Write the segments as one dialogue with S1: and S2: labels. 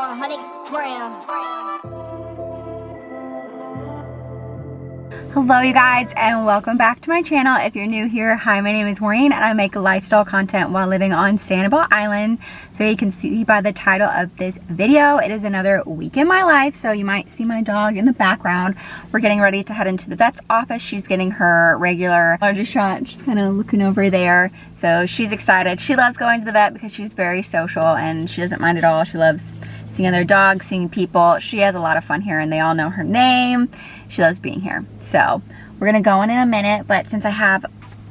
S1: 100 grams.
S2: Hello you guys and welcome back to my channel. If you're new here, hi, my name is Maureen and I make lifestyle content while living on Sanibel Island. So you can see by the title of this video, it is another week in my life. So you might see my dog in the background. We're getting ready to head into the vet's office. She's getting her regular allergy shot. She's kind of looking over there. So she's excited. She loves going to the vet because she's very social and she doesn't mind at all. She loves seeing other dogs, seeing people. She has a lot of fun here and they all know her name. She loves being here. So we're gonna go in a minute, but since I have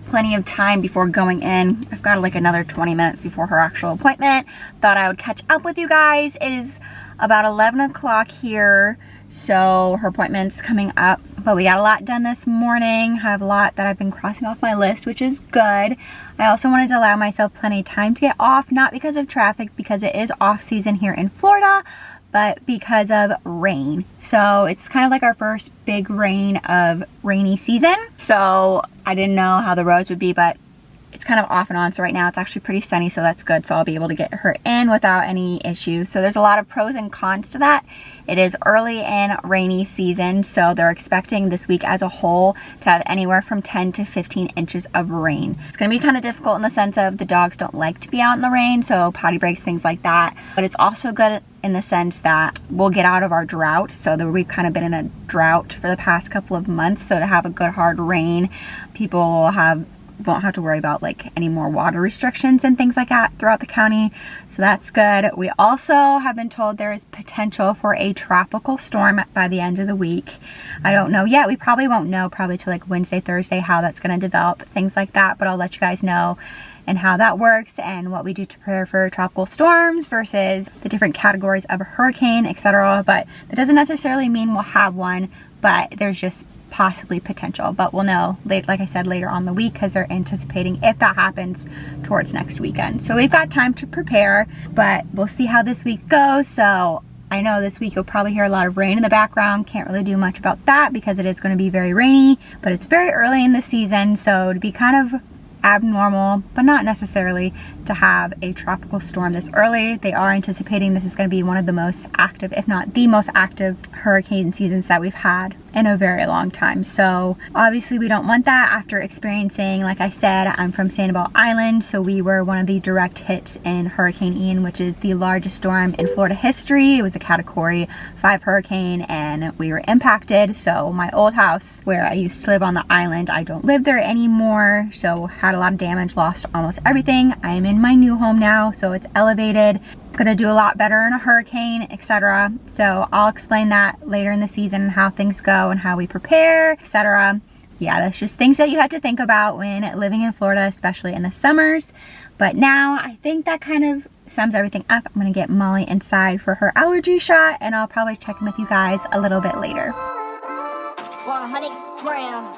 S2: plenty of time before going in, I've got like another 20 minutes before her actual appointment, thought I would catch up with you guys. It is about 11 o'clock here, so her appointment's coming up, but we got a lot done this morning. I have a lot that I've been crossing off my list, which is good. I also wanted to allow myself plenty of time to get off, not because of traffic, because it is off season here in Florida, but because of rain. So it's kind of like our first big rain of rainy season. So I didn't know how the roads would be, but it's kind of off and on. So right now it's actually pretty sunny, so that's good. So I'll be able to get her in without any issues. So there's a lot of pros and cons to that. It is early in rainy season, so they're expecting this week as a whole to have anywhere from 10 to 15 inches of rain. It's gonna be kind of difficult in the sense of the dogs don't like to be out in the rain, so potty breaks, things like that. But it's also good in the sense that we'll get out of our drought. So that we've kind of been in a drought for the past couple of months. So to have a good hard rain, people won't have to worry about like any more water restrictions and things like that throughout the county. So that's good. We also have been told there is potential for a tropical storm by the end of the week. I don't know yet. We probably won't know probably till like Wednesday, Thursday, how that's going to develop, things like that. But I'll let you guys know and how that works and what we do to prepare for tropical storms versus the different categories of a hurricane, etc. But that doesn't necessarily mean we'll have one, but there's just possibly potential. But we'll know, like I said, later on the week, because they're anticipating if that happens towards next weekend. So we've got time to prepare, but we'll see how this week goes. So I know this week you'll probably hear a lot of rain in the background. Can't really do much about that because it is going to be very rainy, but it's very early in the season, so to be kind of abnormal, but not necessarily to have a tropical storm this early. They are anticipating this is going to be one of the most active, if not the most active, hurricane seasons that we've had in a very long time. So obviously we don't want that after experiencing, like I said, I'm from Sanibel Island, so we were one of the direct hits in Hurricane Ian, which is the largest storm in Florida history. It was a Category 5 hurricane and we were impacted. So my old house where I used to live on the island, I don't live there anymore, so had a lot of damage, lost almost everything. I am in my new home now, so it's elevated. Gonna do a lot better in a hurricane, etc. So I'll explain that later in the season, how things go and how we prepare, etc. Yeah, that's just things that you have to think about when living in Florida, especially in the summers. But now I think that kind of sums everything up. I'm gonna get Molly inside for her allergy shot and I'll probably check in with you guys a little bit later.
S1: 100 grams.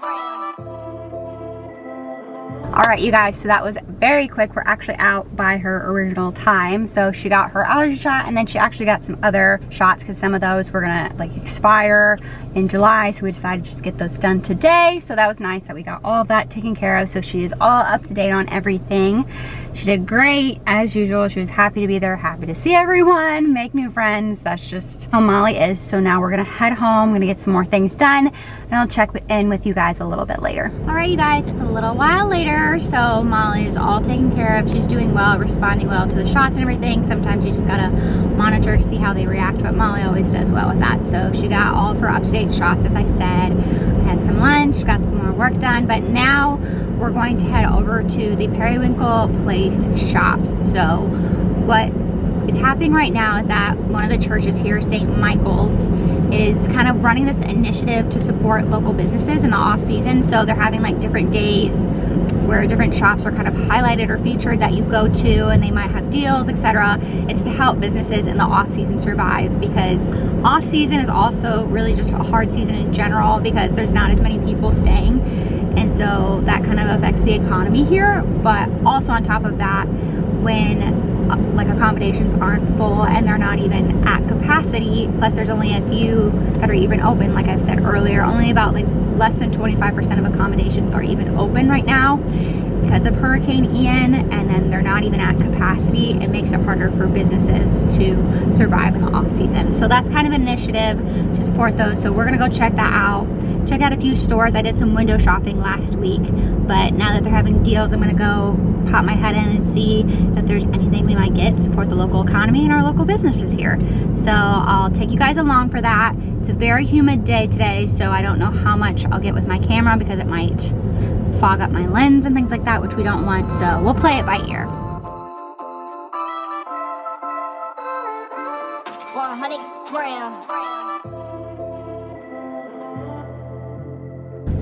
S2: Alright you guys, so that was very quick. We're actually out by her original time. So she got her allergy shot and then she actually got some other shots because some of those were gonna like expire in July, so we decided to just get those done today. So that was nice that we got all of that taken care of. So she is all up to date on everything. She did great as usual. She was happy to be there, happy to see everyone, make new friends. That's just how Molly is. So now we're gonna head home, gonna get some more things done, and I'll check in with you guys a little bit later. Alright you guys, it's a little while later. So Molly is all taken care of. She's doing well, responding well to the shots and everything. Sometimes you just gotta monitor to see how they react, but Molly always does well with that. So she got all of her up-to-date shots, as I said. Had some lunch, got some more work done, but now we're going to head over to the Periwinkle Place shops. So what is happening right now is that one of the churches here, St. Michael's, is kind of running this initiative to support local businesses in the off season. So they're having like different days where different shops are kind of highlighted or featured that you go to and they might have deals, etc. It's to help businesses in the off season survive, because off season is also really just a hard season in general because there's not as many people staying, and so that kind of affects the economy here. But also on top of that, when like accommodations aren't full and they're not even at capacity, plus there's only a few that are even open, like I've said earlier, only about like less than 25% of accommodations are even open right now. because of Hurricane Ian, and then they're not even at capacity. It makes it harder for businesses to survive in the off season. So that's kind of an initiative to support those. So we're gonna go check that out. Check out a few stores. I did some window shopping last week, but now that they're having deals, I'm gonna go pop my head in and see if there's anything we might get to support the local economy and our local businesses here. So I'll take you guys along for that. It's a very humid day today, so I don't know how much I'll get with my camera because it might fog up my lens and things like that, which we don't want, so we'll play it by ear.
S1: 100 grams.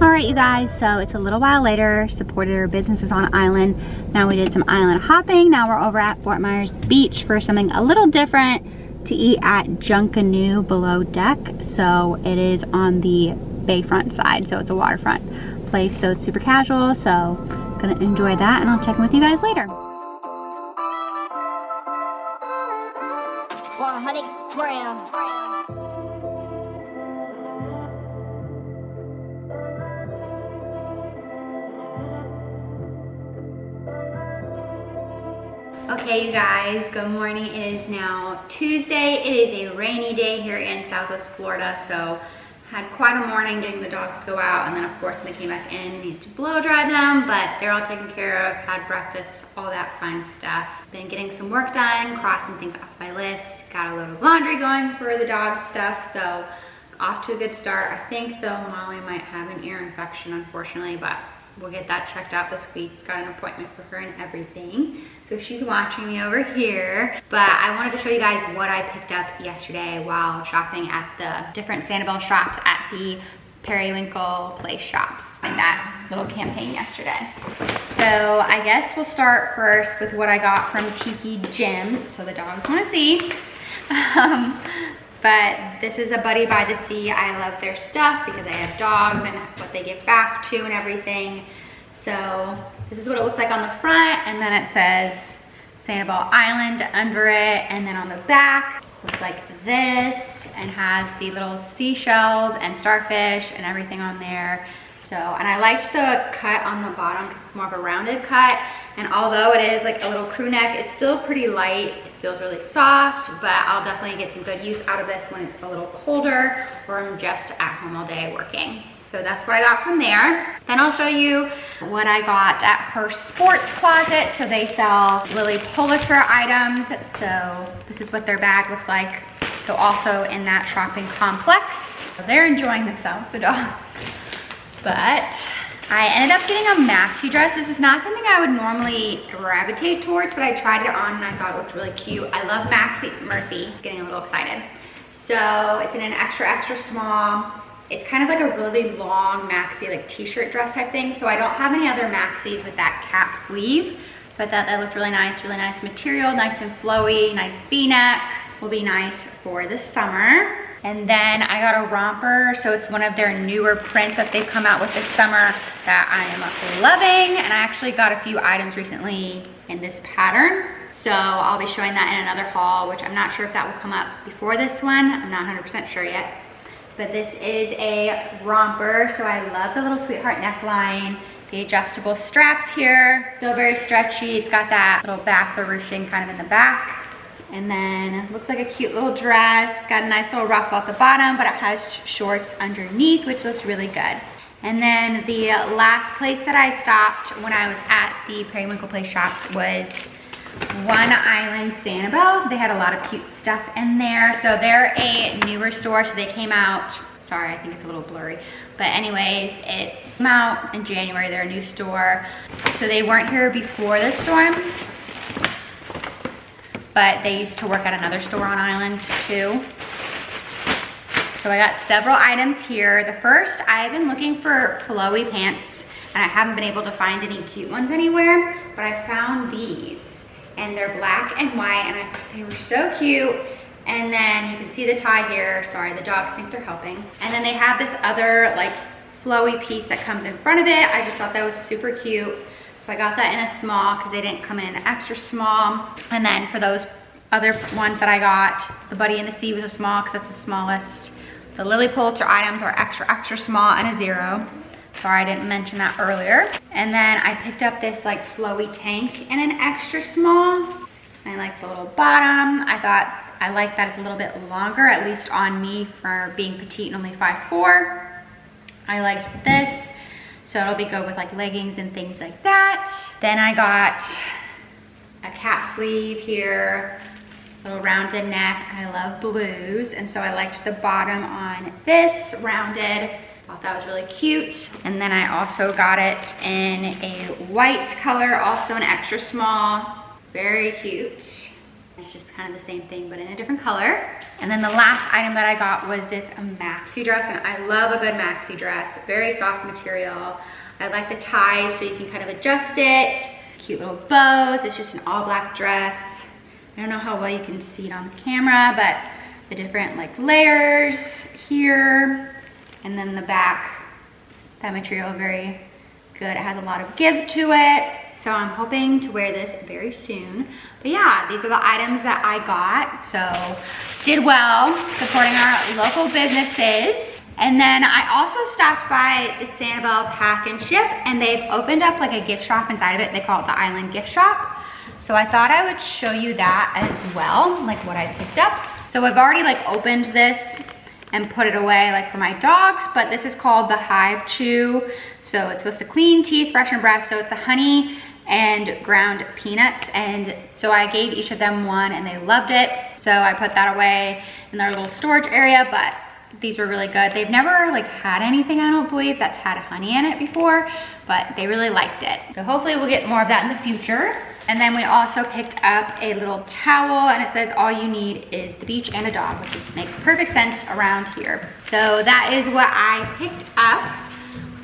S2: All right, you guys, so it's a little while later. Supported our businesses on island. Now we did some island hopping. Now we're over at Fort Myers Beach for something a little different to eat at Junkanoo below deck. So it is on the bayfront side, so it's a waterfront place, so it's super casual. So gonna enjoy that, and I'll check in with you guys later.
S1: 100 grams.
S2: Okay, you guys, good morning. It is now Tuesday. It is a rainy day here in Southwest Florida, so had quite a morning getting the dogs to go out, and then of course when they came back in, needed to blow dry them, but they're all taken care of, had breakfast, all that fun stuff. Been getting some work done, crossing things off my list, got a load of laundry going for the dog stuff, so off to a good start. I think though Molly might have an ear infection, unfortunately, but we'll get that checked out this week. Got an appointment for her and everything. So she's watching me over here. But I wanted to show you guys what I picked up yesterday while shopping at the different Sanibel shops at the Periwinkle Place shops in that little campaign yesterday. So I guess we'll start first with what I got from Tiki Gems. So the dogs want to see. But this is a Buddy by the Sea. I love their stuff because I have dogs and what they give back to and everything. So this is what it looks like on the front, and then it says Sanibel Island under it, and then on the back looks like this and has the little seashells and starfish and everything on there. So, and I liked the cut on the bottom because it's more of a rounded cut, and although it is like a little crew neck, it's still pretty light. It feels really soft, but I'll definitely get some good use out of this when it's a little colder or I'm just at home all day working. So that's what I got from there. Then I'll show you what I got at her sports closet. So they sell Lilly Pulitzer items. So this is what their bag looks like. So also in that shopping complex. They're enjoying themselves, the dogs. But I ended up getting a maxi dress. This is not something I would normally gravitate towards, but I tried it on and I thought it looked really cute. I love maxi, Murphy, getting a little excited. So it's in an extra, extra small. It's kind of like a really long maxi, like t-shirt dress type thing. So I don't have any other maxis with that cap sleeve. So I thought that looked really nice material, nice and flowy, nice V-neck. Will be nice for the summer. And then I got a romper. So it's one of their newer prints that they've come out with this summer that I am loving. And I actually got a few items recently in this pattern. So I'll be showing that in another haul, which I'm not sure if that will come up before this one. I'm not 100% sure yet. But this is a romper, so I love the little sweetheart neckline, the adjustable straps here, still very stretchy. It's got that little back ruching kind of in the back. And then it looks like a cute little dress, got a nice little ruffle at the bottom, but it has shorts underneath, which looks really good. And then the last place that I stopped when I was at the Periwinkle Place shops was One Island Sanibel. They had a lot of cute stuff in there. So they're a newer store, so they came out, sorry, I think it's a little blurry. But anyways, it's came out in January, they're a new store. So they weren't here before the storm, but they used to work at another store on island too. So I got several items here. The first, I've been looking for flowy pants and I haven't been able to find any cute ones anywhere, but I found these. And they're black and white, and I thought they were so cute. And then you can see the tie here. Sorry, the dogs think they're helping. And then they have this other like flowy piece that comes in front of it. I just thought that was super cute. So I got that in a small because they didn't come in extra small. And then for those other ones that I got, the Buddy in the Sea was a small because that's the smallest. The Lilly Pulitzer items are extra, extra small and a 0. Sorry, I didn't mention that earlier. And then I picked up this like flowy tank in an extra small. I like the little bottom. I thought I like that it's a little bit longer, at least on me for being petite and only 5'4". I liked this. So it'll be good with like leggings and things like that. Then I got a cap sleeve here, little rounded neck. I love blues, and so I liked the bottom on this, rounded. Thought that was really cute. And then I also got it in a white color, also an extra small. Very cute. It's just kind of the same thing, but in a different color. And then the last item that I got was this maxi dress, and I love a good maxi dress. Very soft material. I like the ties so you can kind of adjust it. Cute little bows. It's just an all black dress. I don't know how well you can see it on camera, but the different like layers here. And then the back, that material very good. It has a lot of give to it. So I'm hoping to wear this very soon. But yeah, these are the items that I got. So did well supporting our local businesses. And then I also stopped by the Sanibel Pack and Ship, and they've opened up like a gift shop inside of it. They call it the Island Gift Shop. So I thought I would show you that as well, like what I picked up. So I've already like opened this and put it away like for my dogs, but this is called the Hive Chew. So it's supposed to clean teeth, freshen breath. So it's a honey and ground peanuts, and so I gave each of them one and they loved it. So I put that away in their little storage area, but these are really good. They've never like had anything, I don't believe, that's had honey in it before, but they really liked it. So hopefully we'll get more of that in the future. And then we also picked up a little towel, and it says all you need is the beach and a dog, which makes perfect sense around here. So that is what I picked up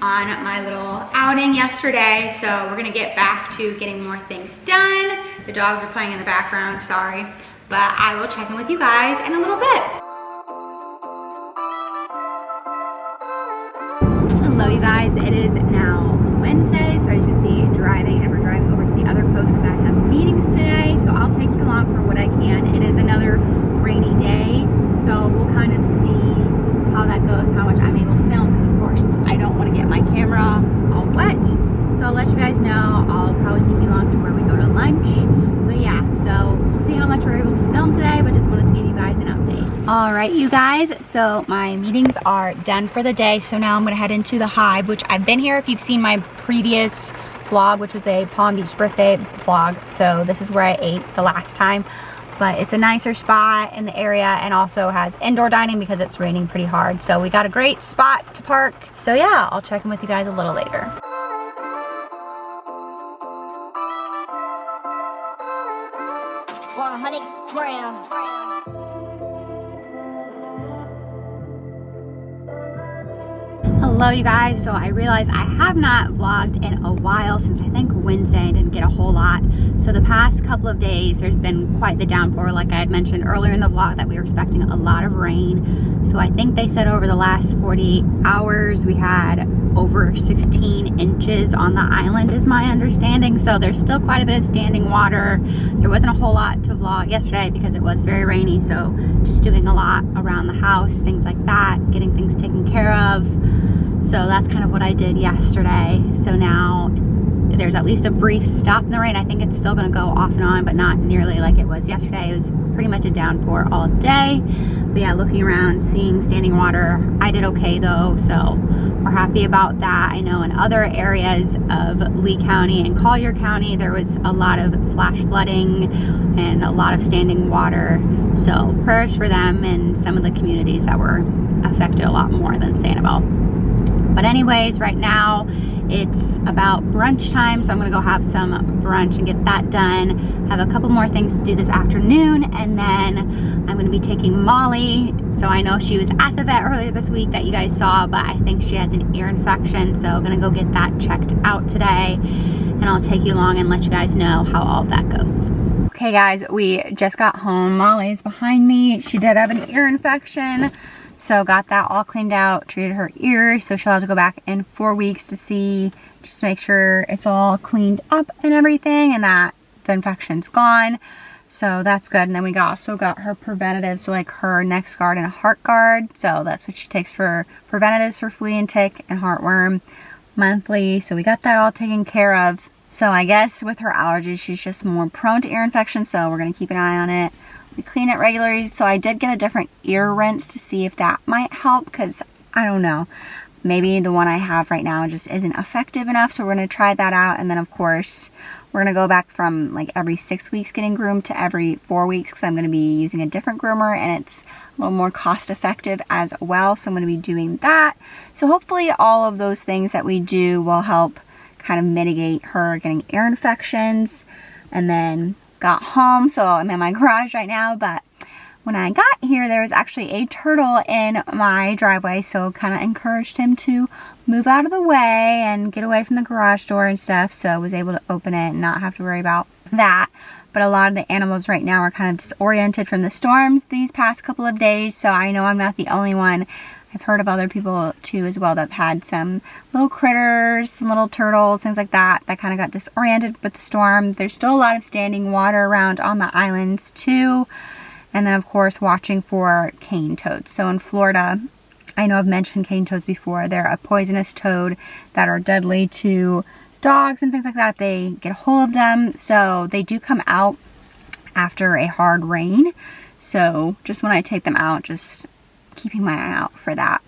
S2: on my little outing yesterday. So we're gonna get back to getting more things done. The dogs are playing in the background, sorry. But I will check in with you guys in a little bit. Hello you guys, it is now Wednesday, so as you can see, driving, and we're driving over to the other coast because I have meetings today, so I'll take you along for what I can. It is another rainy day, so we'll kind of see how that goes, how much I'm able to film, because of course I don't want to get my camera all wet. So I'll let you guys know. I'll probably take you along to where we go to lunch. But yeah, so we'll see how much we're able to film today, but just wanted to give you guys an update. All right, you guys, so my meetings are done for the day. So now I'm gonna head into the Hive, which I've been here if you've seen my previous vlog, which was a Palm Beach birthday vlog. So this is where I ate the last time. But it's a nicer spot in the area and also has indoor dining because it's raining pretty hard. So we got a great spot to park. So yeah, I'll check in with you guys a little later.
S1: 100 grams.
S2: Hello you guys, so I realized I have not vlogged in a while since I think Wednesday. I didn't get a whole lot. So the past couple of days there's been quite the downpour, like I had mentioned earlier in the vlog that we were expecting a lot of rain. So I think they said over the last 48 hours we had over 16 inches on the island is my understanding. So there's still quite a bit of standing water. There wasn't a whole lot to vlog yesterday because it was very rainy, so just doing a lot around the house, things like that, getting things taken care of. So that's kind of what I did yesterday. So now there's at least a brief stop in the rain. I think it's still gonna go off and on, but not nearly like it was yesterday. It was pretty much a downpour all day. But yeah, looking around, seeing standing water, I did okay though, so we're happy about that. I know in other areas of Lee County and Collier County, there was a lot of flash flooding and a lot of standing water. So prayers for them and some of the communities that were affected a lot more than Sanibel. But anyways, right now it's about brunch time, so I'm gonna go have some brunch and get that done. Have a couple more things to do this afternoon, and then I'm gonna be taking Molly. So I know she was at the vet earlier this week that you guys saw, but I think she has an ear infection, so I'm gonna go get that checked out today, and I'll take you along and let you guys know how all of that goes. Okay guys, we just got home. Molly's behind me. She did have an ear infection. So got that all cleaned out, treated her ears, so she'll have to go back in 4 weeks to see, just to make sure it's all cleaned up and everything and that the infection's gone. So that's good. And then we also got her preventative, so like her neck guard and a heart guard. So that's what she takes for preventatives for flea and tick and heartworm. monthly, so we got that all taken care of. So I guess with her allergies, she's just more prone to ear infection, so we're gonna keep an eye on it. We clean it regularly, so I did get a different ear rinse to see if that might help, because I don't know. Maybe the one I have right now just isn't effective enough, so we're gonna try that out. And then of course, we're gonna go back from like every 6 weeks getting groomed to every 4 weeks, because I'm gonna be using a different groomer and it's a little more cost effective as well. So I'm gonna be doing that. So hopefully all of those things that we do will help kind of mitigate her getting ear infections. And then got home, so I'm in my garage right now, but when I got here, there was actually a turtle in my driveway, so kind of encouraged him to move out of the way and get away from the garage door and stuff, so I was able to open it and not have to worry about that. But a lot of the animals right now are kind of disoriented from the storms these past couple of days, so I know I'm not the only one. I've heard of other people too as well that have had some little critters, some little turtles, things like that, that kind of got disoriented with the storm. There's still a lot of standing water around on the islands too. And then of course watching for cane toads. So in Florida, I know I've mentioned cane toads before. They're a poisonous toad that are deadly to dogs and things like that if they get a hold of them. So they do come out after a hard rain. So just when I take them out, just keeping my eye out for that.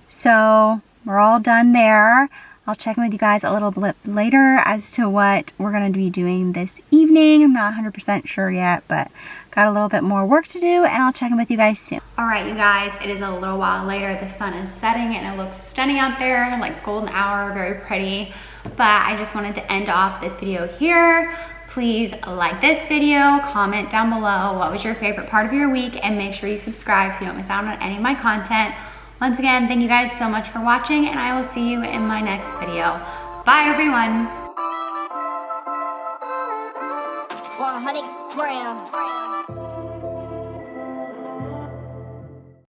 S2: So we're all done there. I'll check in with you guys a little bit later as to what we're going to be doing this evening. I'm not 100% sure yet, but got a little bit more work to do, and I'll check in with you guys soon. All right, you guys, it is a little while later. The sun is setting and it looks stunning out there, like golden hour, very pretty. But I just wanted to end off this video here. Please like this video, comment down below what was your favorite part of your week, and make sure you subscribe so you don't miss out on any of my content. Once again, thank you guys so much for watching, and I will see you in my next video. Bye, everyone.
S1: 100 grams.